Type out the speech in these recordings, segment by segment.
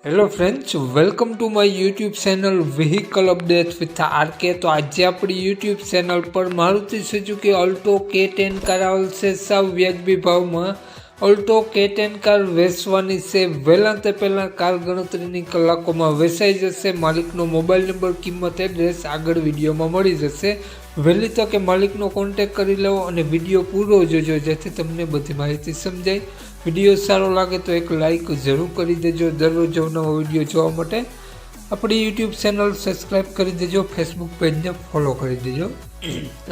Hello friends, welcome to my YouTube channel vehicle update with RK. તો આજે આપણી YouTube channel પર Maruti Suzuki Alto K10 car આવેલ છે સાવ વ્યાજબી ભાવમાં। ઓલ્ટો K10 કાર વેચવાની છે। વહેલા તે પહેલાં કાર ગણતરીની કલાકોમાં વેચાઈ જશે। માલિકનો મોબાઈલ નંબર, કિંમત, એડ્રેસ આગળ વિડીયોમાં મળી જશે। વહેલી તકે માલિકનો કોન્ટેક કરી લેવો અને વિડીયો પૂરો જોજો જેથી તમને બધી માહિતી સમજાય। વિડીયો સારો લાગે તો એક લાઇક જરૂર કરી દેજો। દરરોજ નવો વિડીયો જોવા માટે આપણી યુટ્યુબ ચેનલ સબસ્ક્રાઈબ કરી દેજો। ફેસબુક પેજને ફોલો કરી દેજો।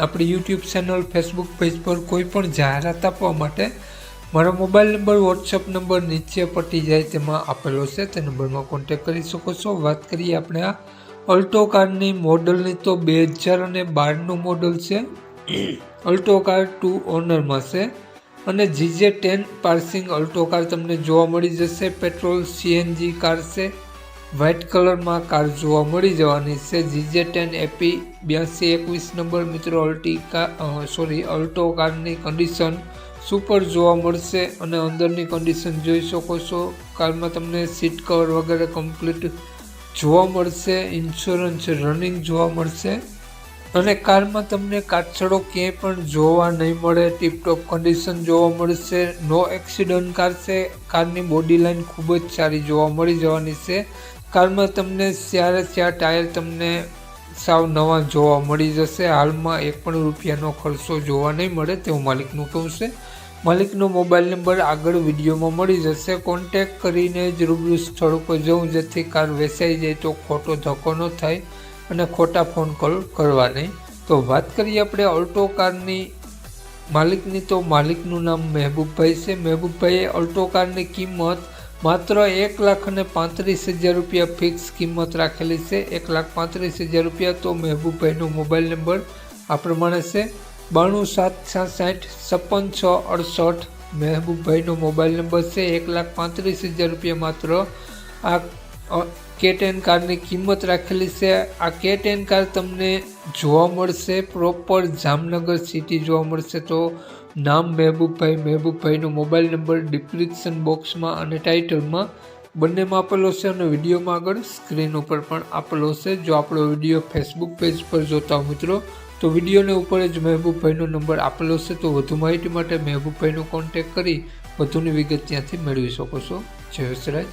આપણી યુટ્યુબ ચેનલ ફેસબુક પેજ પર કોઈ પણ જાહેરાત આપવા માટે મારો મોબાઈલ નંબર, વોટ્સઅપ નંબર નીચે પટી જાય તેમાં આપેલો છે, તે નંબરમાં કોન્ટેક કરી શકો છો। વાત કરીએ આપણે આ ઓલ્ટો કારની મોડલની તો 2012નું મોડલ છે। ઓલ્ટો કાર 2 ઓનરમાં છે અને GJ10 પાર્સિંગ ઓલ્ટો કાર તમને જોવા મળી જશે। પેટ્રોલ CNG કાર છે। વ્હાઇટ કલરમાં કાર જોવા મળી જવાની છે। GJ10 AP 8221 number. મિત્રો ઓલ્ટો કારની કન્ડિશન સુપર જોવા મળશે અને અંદરની કન્ડિશન જોઈ શકો છો। કારમાં તમને સીટ કવર વગેરે કમ્પ્લીટ જોવા મળશે। ઇન્સ્યોરન્સ રનિંગ જોવા મળશે અને કારમાં તમને કાચડો ક્યાંય પણ જોવા નહીં મળે। ટીપટોપ કન્ડિશન જોવા મળશે। નો એક્સિડન્ટ કાર છે। કારની બોડી લાઇન ખૂબ જ સારી જોવા મળી જવાની છે। કારમાં તમને 4 ટાયર તમને સાવ નવા જોવા મળી જશે। હાલમાં એક પણ રૂપિયાનો ખર્ચો જોવા નહીં મળે તેવું માલિકનું કહું છે। માલિકનો મોબાઈલ નંબર આગળ વિડીયોમાં મળી જશે। કોન્ટેક કરીને જ રૂબરૂ સ્થળ ઉપર જવું જેથી કાર વેચાઈ જાય તો ખોટો ધક્કો ન થાય અને ખોટા ફોન કોલ કરવા નહીં। તો વાત કરીએ આપણે ઓલ્ટો કારની માલિકની, તો માલિકનું નામ મહેબૂબભાઈ છે। મહેબૂબભાઈએ ઓલ્ટો કારની કિંમત માત્ર 1,35,000 રૂપિયા ફિક્સ કિંમત રાખેલી છે। 1,35,000 રૂપિયા। તો મહેબૂબભાઈનો મોબાઈલ નંબર આ પ્રમાણે છે 9276605668। મહેબૂબભાઈનો મોબાઈલ નંબર છે। 1,35,000 રૂપિયા માત્ર આ K10 કારની કિંમત રાખેલી છે। આ K10 કાર તમને જોવા મળશે પ્રોપર જામનગર સિટી જોવા મળશે। તો નામ મહેબૂબભાઈનો મોબાઈલ નંબર ડિસ્ક્રિપ્શન બોક્સમાં અને ટાઇટલમાં બંનેમાં આપેલો છે અને વિડીયોમાં આગળ સ્ક્રીન ઉપર પણ આપેલો છે। જો આપણો વિડીયો ફેસબુક પેજ પર જોતા હો મિત્રો તો વિડીયોને ઉપર જ મહેબૂબભાઈનો નંબર આપેલો છે। તો વધુ માહિતી માટે મહેબૂબભાઈનો કોન્ટેક કરી વધુની વિગત ત્યાંથી મેળવી શકો છો। જય વસરાજ।